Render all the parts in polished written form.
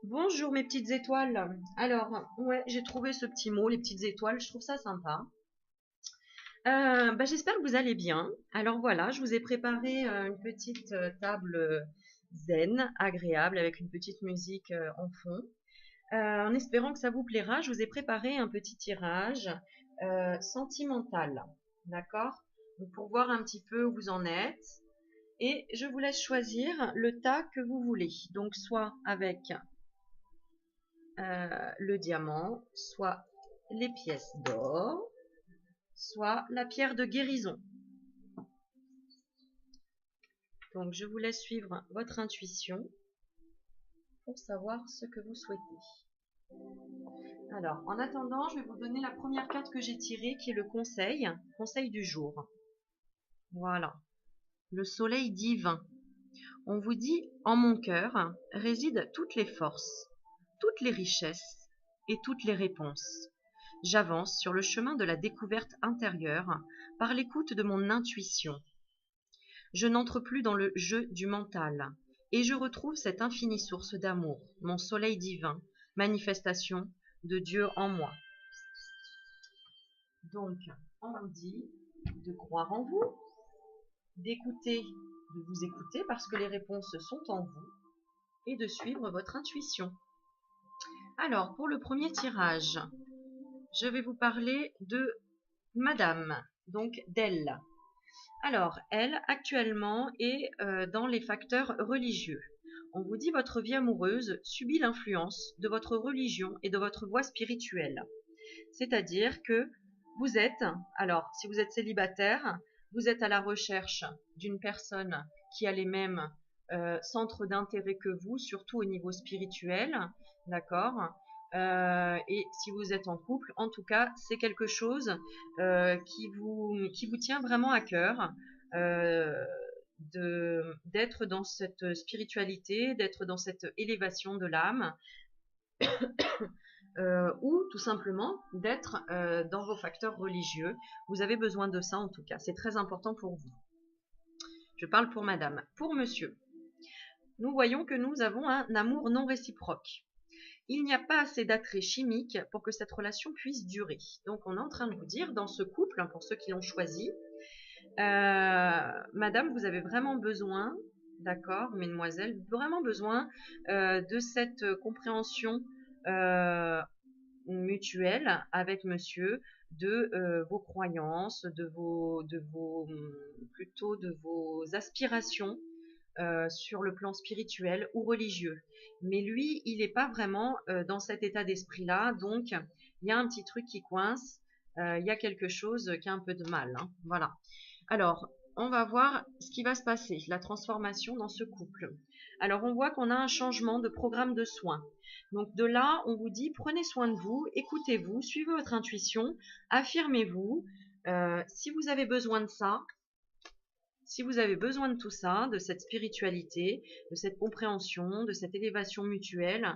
Bonjour mes petites étoiles. Alors, ouais, j'ai trouvé ce petit mot, les petites étoiles, je trouve ça sympa. J'espère que vous allez bien. Alors voilà, je vous ai préparé une petite table zen, agréable, avec une petite musique en fond. En espérant que ça vous plaira, je vous ai préparé un petit tirage sentimental. D'accord? Donc, pour voir un petit peu où vous en êtes. Et je vous laisse choisir le tas que vous voulez. Donc, soit avec le diamant, soit les pièces d'or, soit la pierre de guérison. Donc je vous laisse suivre votre intuition pour savoir ce que vous souhaitez. Alors, en attendant, je vais vous donner la première carte que j'ai tirée, qui est le conseil du jour. Voilà, le soleil divin. On vous dit, en mon cœur résident toutes les forces, toutes les richesses et toutes les réponses. J'avance sur le chemin de la découverte intérieure par l'écoute de mon intuition. Je n'entre plus dans le jeu du mental et je retrouve cette infinie source d'amour, mon soleil divin, manifestation de Dieu en moi. Donc, on vous dit de croire en vous, d'écouter, de vous écouter parce que les réponses sont en vous et de suivre votre intuition. Alors, pour le premier tirage, je vais vous parler de Madame, donc d'elle. Alors, elle, actuellement, est dans les facteurs religieux. On vous dit votre vie amoureuse subit l'influence de votre religion et de votre voie spirituelle. C'est-à-dire que vous êtes, alors, si vous êtes célibataire, vous êtes à la recherche d'une personne qui a les mêmes centres d'intérêt que vous, surtout au niveau spirituel, d'accord? Et si vous êtes en couple, en tout cas, c'est quelque chose qui vous tient vraiment à cœur, euh, d'être dans cette spiritualité, d'être dans cette élévation de l'âme, ou tout simplement d'être dans vos facteurs religieux. Vous avez besoin de ça en tout cas, c'est très important pour vous. Je parle pour madame. Pour monsieur, nous voyons que nous avons un amour non réciproque. Il n'y a pas assez d'attrait chimique pour que cette relation puisse durer. Donc on est en train de vous dire, dans ce couple, pour ceux qui l'ont choisi, madame, vous avez vraiment besoin, d'accord, mesdemoiselles, vraiment besoin de cette compréhension mutuelle avec monsieur, de vos croyances, plutôt de vos aspirations sur le plan spirituel ou religieux. Mais lui, il n'est pas vraiment dans cet état d'esprit-là, donc il y a un petit truc qui coince, il y a quelque chose qui a un peu de mal, hein, voilà. Alors, on va voir ce qui va se passer, la transformation dans ce couple. Alors, on voit qu'on a un changement de programme de soins. Donc, de là, on vous dit, prenez soin de vous, écoutez-vous, suivez votre intuition, affirmez-vous. Si vous avez besoin de ça, si vous avez besoin de tout ça, de cette spiritualité, de cette compréhension, de cette élévation mutuelle,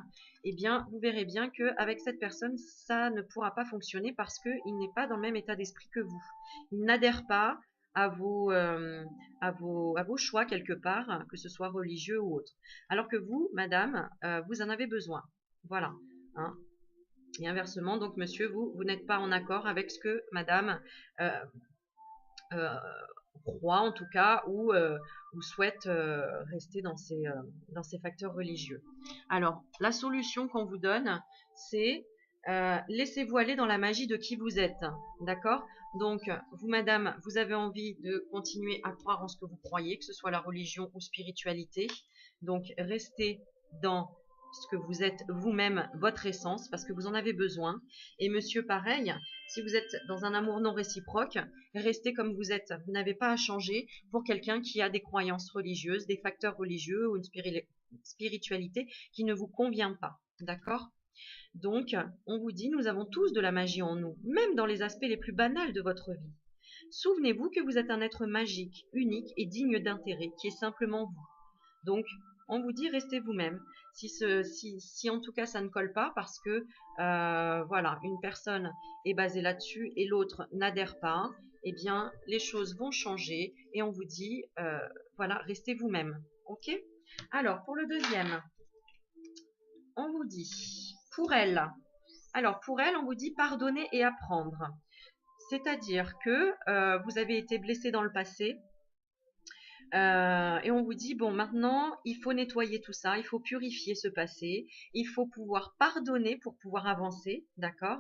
eh bien, vous verrez bien qu'avec cette personne, ça ne pourra pas fonctionner parce qu'il n'est pas dans le même état d'esprit que vous. Il n'adhère pas à vos choix quelque part, que ce soit religieux ou autre. Alors que vous, madame, vous en avez besoin. Voilà. Hein. Et inversement, donc monsieur, vous n'êtes pas en accord avec ce que madame euh, euh, croit en tout cas ou souhaite rester dans ces facteurs religieux. Alors, la solution qu'on vous donne, c'est laissez-vous aller dans la magie de qui vous êtes. D'accord? Donc, vous, madame, vous avez envie de continuer à croire en ce que vous croyez, que ce soit la religion ou spiritualité. Donc, restez dans ce que vous êtes vous-même, votre essence, parce que vous en avez besoin. Et monsieur, pareil, si vous êtes dans un amour non réciproque, restez comme vous êtes. Vous n'avez pas à changer pour quelqu'un qui a des croyances religieuses, des facteurs religieux ou une spiritualité qui ne vous convient pas. D'accord? Donc, on vous dit, nous avons tous de la magie en nous, même dans les aspects les plus banals de votre vie. Souvenez-vous que vous êtes un être magique, unique et digne d'intérêt, qui est simplement vous. Donc, on vous dit, restez vous-même. Si en tout cas ça ne colle pas, parce que voilà, une personne est basée là-dessus et l'autre n'adhère pas, eh bien, les choses vont changer et on vous dit, voilà, restez vous-même. Ok? Alors, pour le deuxième, on vous dit, pour elle, alors pour elle, on vous dit pardonner et apprendre. C'est-à-dire que vous avez été blessé dans le passé, et on vous dit, bon, maintenant, il faut nettoyer tout ça, il faut purifier ce passé, il faut pouvoir pardonner pour pouvoir avancer, d'accord?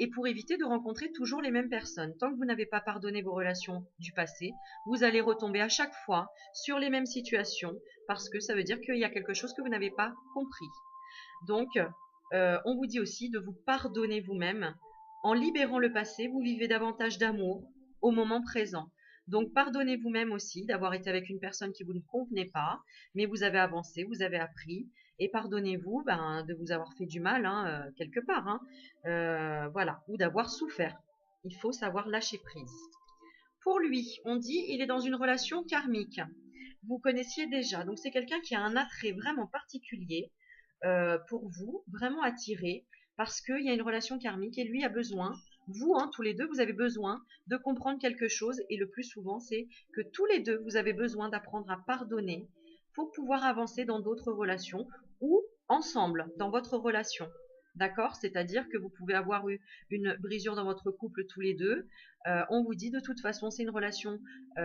Et pour éviter de rencontrer toujours les mêmes personnes. Tant que vous n'avez pas pardonné vos relations du passé, vous allez retomber à chaque fois sur les mêmes situations, parce que ça veut dire qu'il y a quelque chose que vous n'avez pas compris. Donc, on vous dit aussi de vous pardonner vous-même. En libérant le passé, vous vivez davantage d'amour au moment présent. Donc, pardonnez vous-même aussi d'avoir été avec une personne qui vous ne convenait pas, mais vous avez avancé, vous avez appris. Et pardonnez-vous de vous avoir fait du mal, hein, quelque part. Hein. Voilà, ou d'avoir souffert. Il faut savoir lâcher prise. Pour lui, on dit il est dans une relation karmique. Vous connaissiez déjà. Donc, c'est quelqu'un qui a un attrait vraiment particulier pour vous, vraiment attiré, parce qu'il y a une relation karmique et lui a besoin, vous, hein, tous les deux, vous avez besoin de comprendre quelque chose et le plus souvent, c'est que tous les deux, vous avez besoin d'apprendre à pardonner pour pouvoir avancer dans d'autres relations ou ensemble dans votre relation. D'accord? C'est-à-dire que vous pouvez avoir eu une brisure dans votre couple tous les deux. On vous dit de toute façon, c'est une relation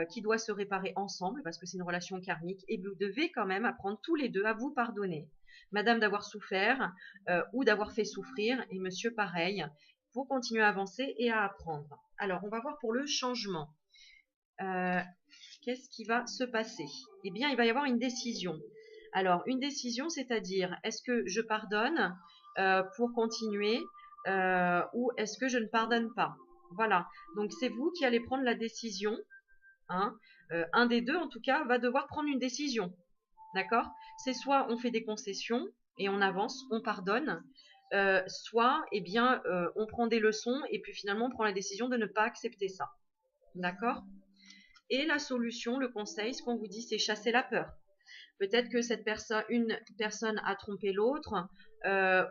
qui doit se réparer ensemble parce que c'est une relation karmique et vous devez quand même apprendre tous les deux à vous pardonner. Madame d'avoir souffert ou d'avoir fait souffrir et monsieur pareil pour continuer à avancer et à apprendre. Alors, on va voir pour le changement. Qu'est-ce qui va se passer? Eh bien, il va y avoir une décision. Alors, une décision, c'est-à-dire, est-ce que je pardonne pour continuer ou est-ce que je ne pardonne pas? Voilà. Donc, c'est vous qui allez prendre la décision. Hein. Un des deux, en tout cas, va devoir prendre une décision. D'accord? C'est soit on fait des concessions et on avance, on pardonne, soit eh bien, on prend des leçons et puis finalement on prend la décision de ne pas accepter ça. D'accord? Et la solution, le conseil, ce qu'on vous dit, c'est chasser la peur. Peut-être que une personne a trompé l'autre,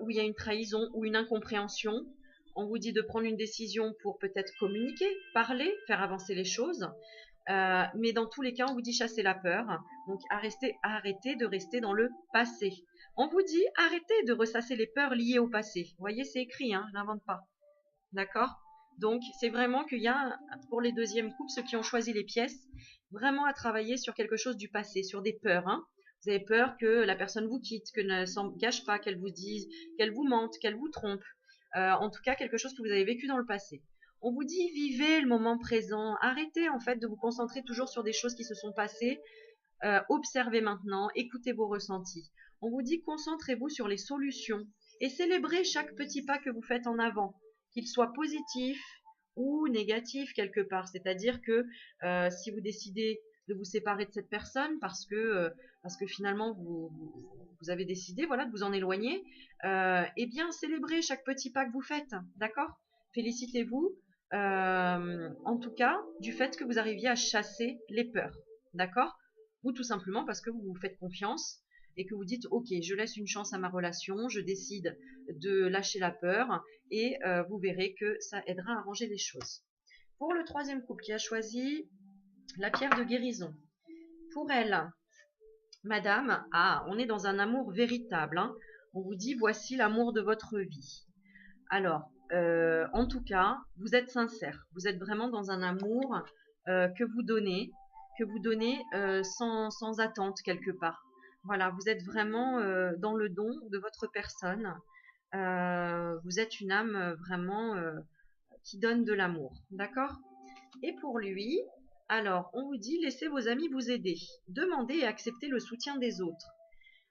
ou il y a une trahison ou une incompréhension. On vous dit de prendre une décision pour peut-être communiquer, parler, faire avancer les choses. Mais dans tous les cas, on vous dit chasser la peur. Donc arrêtez de rester dans le passé. On vous dit arrêtez de ressasser les peurs liées au passé. Vous voyez, c'est écrit, hein, je n'invente pas. D'accord? Donc c'est vraiment qu'il y a, pour les deuxièmes couples, ceux qui ont choisi les pièces, vraiment à travailler sur quelque chose du passé, sur des peurs. Hein. Vous avez peur que la personne vous quitte, que ne s'engage pas, qu'elle vous dise, qu'elle vous mente, qu'elle vous trompe. En tout cas, quelque chose que vous avez vécu dans le passé. On vous dit vivez le moment présent, arrêtez en fait de vous concentrer toujours sur des choses qui se sont passées, observez maintenant, écoutez vos ressentis. On vous dit concentrez-vous sur les solutions et célébrez chaque petit pas que vous faites en avant, qu'il soit positif ou négatif quelque part. C'est-à-dire que si vous décidez de vous séparer de cette personne parce que finalement vous avez décidé voilà, de vous en éloigner, eh bien célébrez chaque petit pas que vous faites, d'accord? Félicitez-vous en tout cas du fait que vous arriviez à chasser les peurs, d'accord? Ou tout simplement parce que vous vous faites confiance et que vous dites ok, je laisse une chance à ma relation, je décide de lâcher la peur et vous verrez que ça aidera à arranger les choses. Pour le troisième couple qui a choisi la pierre de guérison, pour elle, madame, on est dans un amour véritable. Hein. On vous dit voici l'amour de votre vie. Alors, en tout cas, vous êtes sincère. Vous êtes vraiment dans un amour que vous donnez sans attente quelque part. Voilà, vous êtes vraiment dans le don de votre personne. Vous êtes une âme vraiment qui donne de l'amour. D'accord? Et pour lui, alors, on vous dit laissez vos amis vous aider. Demandez et acceptez le soutien des autres.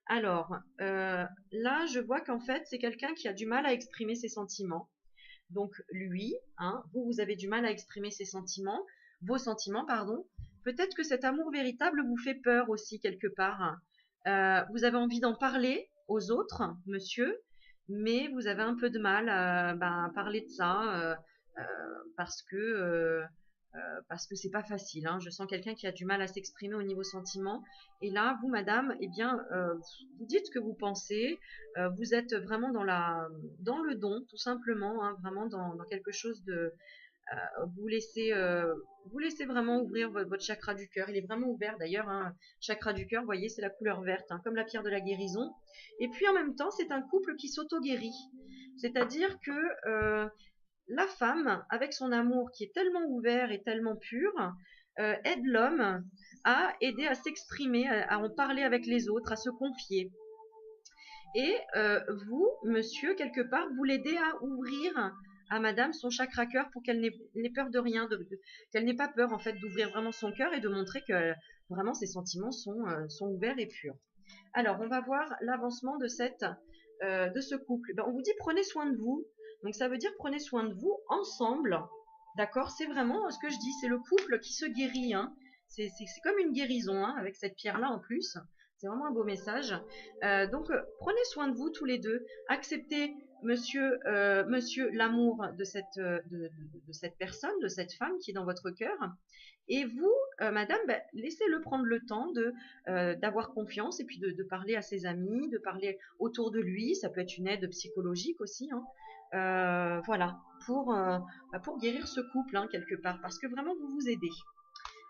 Alors, là, je vois qu'en fait, c'est quelqu'un qui a du mal à exprimer ses sentiments. Donc, lui, hein, vous avez du mal à exprimer vos sentiments, pardon. Peut-être que cet amour véritable vous fait peur aussi quelque part. Vous avez envie d'en parler aux autres, monsieur, mais vous avez un peu de mal à parler de ça parce que c'est pas facile. Hein. Je sens quelqu'un qui a du mal à s'exprimer au niveau sentiment. Et là, vous, madame, eh bien, vous dites ce que vous pensez. Vous êtes vraiment dans le don, tout simplement, hein, vraiment dans quelque chose vous laissez vraiment ouvrir votre chakra du cœur. Il est vraiment ouvert d'ailleurs, hein. Chakra du cœur, vous voyez, c'est la couleur verte, hein, comme la pierre de la guérison. Et puis en même temps, c'est un couple qui s'auto-guérit. C'est-à-dire que la femme, avec son amour qui est tellement ouvert et tellement pur, aide l'homme à aider à s'exprimer, à en parler avec les autres, à se confier. Et vous, monsieur, quelque part, vous l'aidez à ouvrir à madame son chakra cœur pour qu'elle n'ait peur de rien, qu'elle n'ait pas peur en fait d'ouvrir vraiment son cœur et de montrer que vraiment ses sentiments sont ouverts et purs. Alors, on va voir l'avancement de ce couple. Ben, on vous dit prenez soin de vous. Donc, ça veut dire prenez soin de vous ensemble. D'accord? C'est vraiment ce que je dis, c'est le couple qui se guérit, hein. C'est comme une guérison, hein, avec cette pierre-là en plus. C'est vraiment un beau message. Donc, prenez soin de vous tous les deux. Acceptez, monsieur, l'amour de cette personne, de cette femme qui est dans votre cœur. Et vous, madame, ben, laissez-le prendre le temps d'avoir confiance et puis de parler à ses amis, de parler autour de lui. Ça peut être une aide psychologique aussi, hein. Voilà, pour guérir ce couple, hein, quelque part, parce que vraiment, vous vous aidez.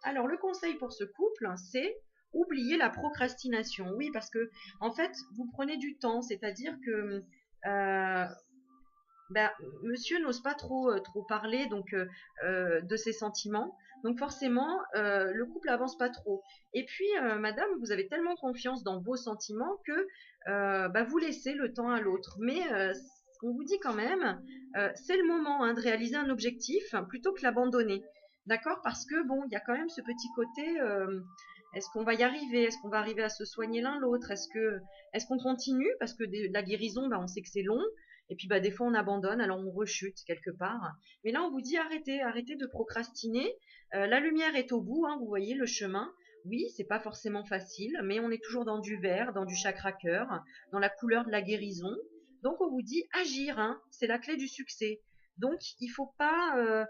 Alors, le conseil pour ce couple, c'est oublier la procrastination. Oui, parce que, en fait, vous prenez du temps, c'est-à-dire que ben, monsieur n'ose pas trop parler de ses sentiments. Donc forcément, le couple avance pas trop. Et puis, madame, vous avez tellement confiance dans vos sentiments que ben, vous laissez le temps à l'autre. Mais on vous dit quand même, c'est le moment, hein, de réaliser un objectif plutôt que l'abandonner. D'accord? Parce que bon, il y a quand même ce petit côté, est-ce qu'on va y arriver? Est-ce qu'on va arriver à se soigner l'un l'autre? Est-ce qu'on continue? Parce que la guérison, ben, on sait que c'est long. Et puis bah, des fois on abandonne, alors on rechute quelque part. Mais là on vous dit arrêtez de procrastiner. La lumière est au bout, hein, vous voyez le chemin. Oui, c'est pas forcément facile, mais on est toujours dans du vert, dans du chakra cœur, dans la couleur de la guérison. Donc on vous dit agir, hein, c'est la clé du succès. Donc il faut pas,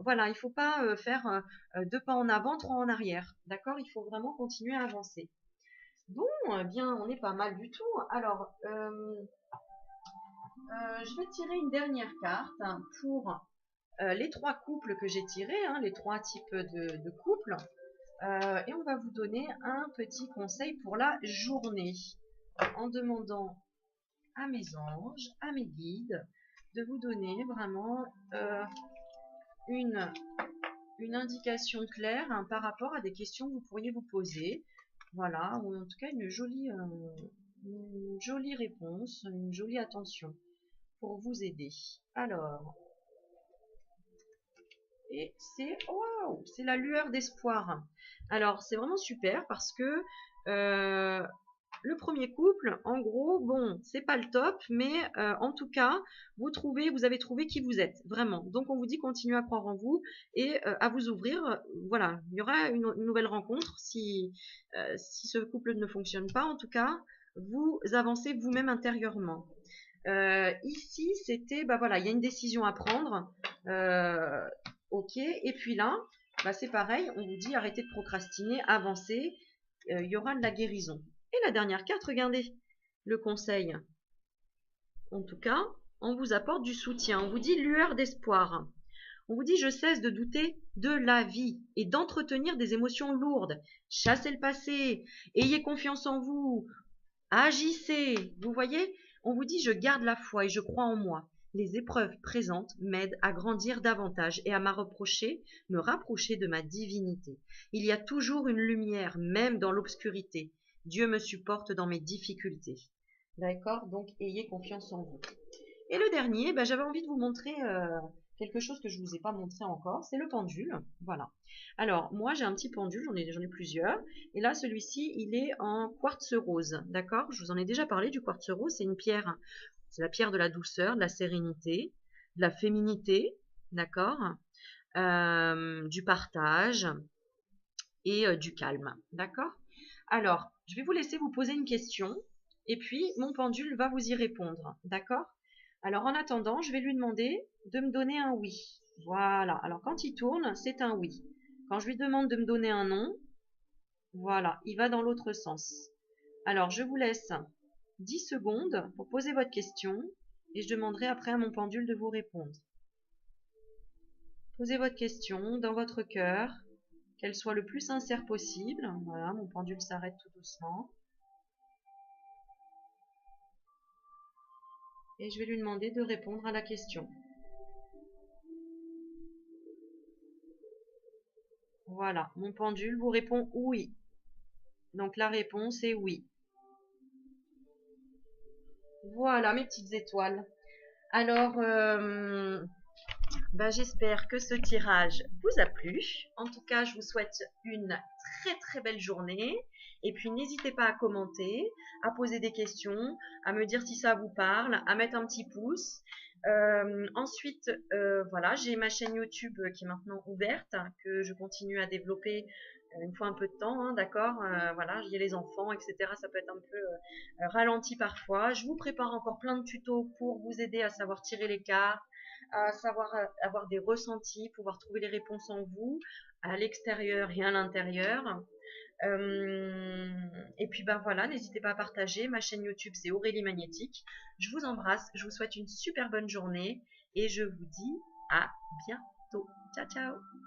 voilà, il faut pas faire 2 pas en avant, 3 en arrière. D'accord? Il faut vraiment continuer à avancer. Bon, eh bien on est pas mal du tout. Alors, je vais tirer une dernière carte, hein, pour les 3 couples que j'ai tirés, hein, les 3 types de couples. Et on va vous donner un petit conseil pour la journée en demandant à mes anges, à mes guides, de vous donner vraiment une indication claire, hein, par rapport à des questions que vous pourriez vous poser. Voilà, ou en tout cas une jolie réponse, une jolie attention pour vous aider. Alors, et c'est waouh, c'est la lueur d'espoir. Alors, c'est vraiment super parce que le premier couple, en gros, bon, c'est pas le top, mais en tout cas, vous avez trouvé qui vous êtes, vraiment. Donc, on vous dit continuez à croire en vous et à vous ouvrir. Voilà, il y aura une nouvelle rencontre si ce couple ne fonctionne pas. En tout cas, vous avancez vous-même intérieurement. Ici, c'était, bah voilà, il y a une décision à prendre. Ok, et puis là, bah c'est pareil, on vous dit arrêtez de procrastiner, avancez, il y aura de la guérison. Et la dernière carte, regardez, le conseil. En tout cas, on vous apporte du soutien, on vous dit lueur d'espoir. On vous dit je cesse de douter de la vie et d'entretenir des émotions lourdes. Chassez le passé, ayez confiance en vous, agissez. Vous voyez, on vous dit je garde la foi et je crois en moi. Les épreuves présentes m'aident à grandir davantage et à me rapprocher de ma divinité. Il y a toujours une lumière, même dans l'obscurité. Dieu me supporte dans mes difficultés. D'accord? Donc, ayez confiance en vous. Et le dernier, ben, j'avais envie de vous montrer quelque chose que je ne vous ai pas montré encore, c'est le pendule. Voilà. Alors, moi, j'ai un petit pendule, j'en ai plusieurs. Et là, celui-ci, il est en quartz rose. D'accord? Je vous en ai déjà parlé du quartz rose. C'est une pierre, c'est la pierre de la douceur, de la sérénité, de la féminité. D'accord? Du partage et du calme. D'accord? Alors, je vais vous laisser vous poser une question. Et puis, mon pendule va vous y répondre. D'accord? Alors, en attendant, je vais lui demander de me donner un oui. Voilà. Alors, quand il tourne, c'est un oui. Quand je lui demande de me donner un non, voilà, il va dans l'autre sens. Alors, je vous laisse 10 secondes pour poser votre question et je demanderai après à mon pendule de vous répondre. Posez votre question dans votre cœur, qu'elle soit le plus sincère possible. Voilà, mon pendule s'arrête tout doucement. Et je vais lui demander de répondre à la question. Voilà, mon pendule vous répond oui. Donc la réponse est oui. Voilà mes petites étoiles. Alors, j'espère que ce tirage vous a plu. En tout cas, je vous souhaite une très très belle journée. Et puis n'hésitez pas à commenter, à poser des questions, à me dire si ça vous parle, à mettre un petit pouce. Ensuite, voilà, j'ai ma chaîne YouTube qui est maintenant ouverte, que je continue à développer une fois un peu de temps, hein, d'accord. Voilà, il y a les enfants, etc. Ça peut être un peu ralenti parfois. Je vous prépare encore plein de tutos pour vous aider à savoir tirer les cartes, à savoir avoir des ressentis, pouvoir trouver les réponses en vous, à l'extérieur et à l'intérieur. Et puis voilà, n'hésitez pas à partager. Ma chaîne YouTube, c'est Aurélie Magnétique. Je vous embrasse, je vous souhaite une super bonne journée et je vous dis à bientôt. Ciao, ciao!